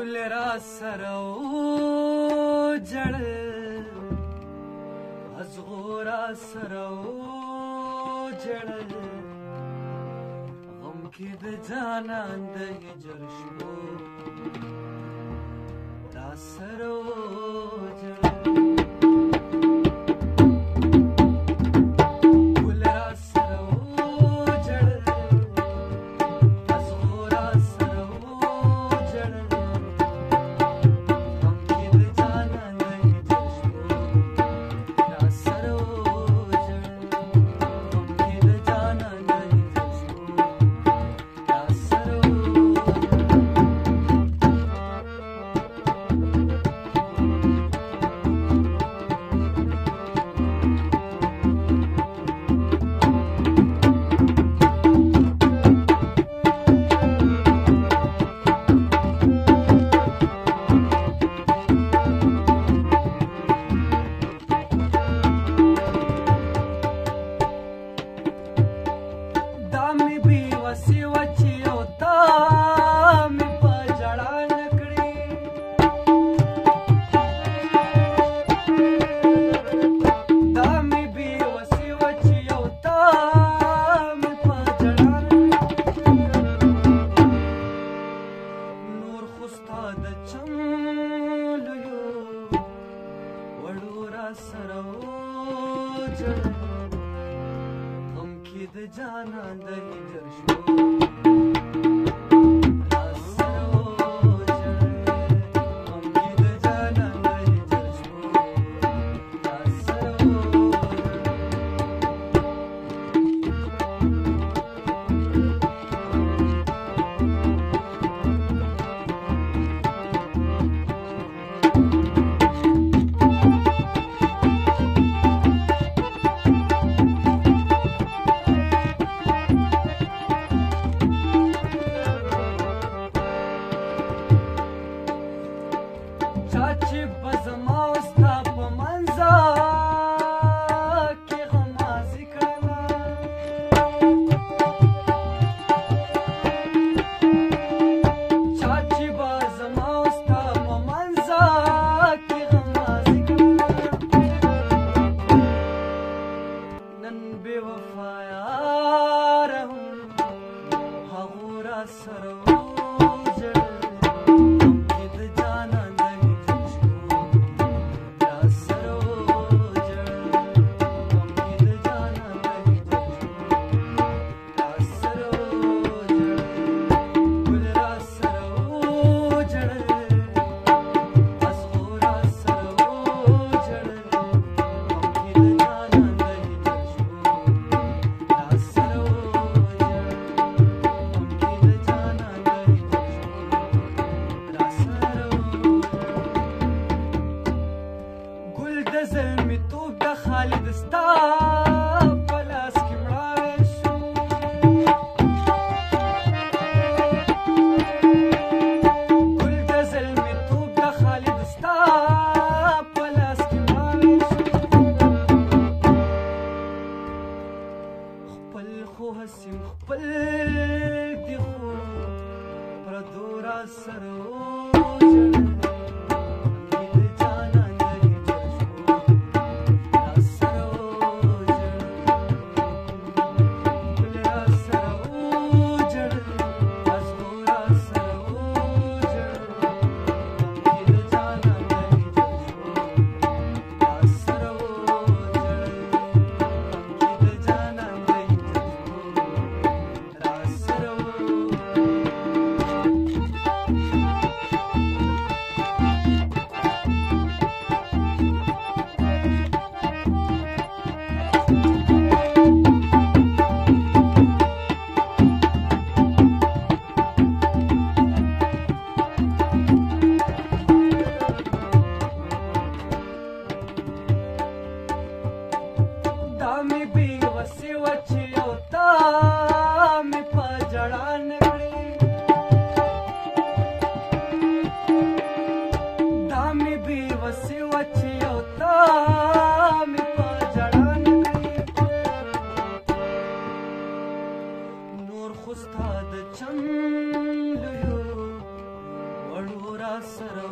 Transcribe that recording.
ګل را سره وژړل ازغو را سره وژړل غم کې د جانان د هجر شپو را سره وژړل غم کې د جانان د هجر شپو चाची बजमा उस्ता पमंजा के गमा जिक्रमा चाची बजमा उस्ता पमंजा के गमा जिक्रमा नन बेवफाया रहूं हगूरा सरो زلمی تو د خالد ستا په لاس کې مړاوی شو ګل د زلمی تو د خالد ستا په لاس کې مړاوی شو خپل خو حسین خپل دی خو پردو را سره وژړل سره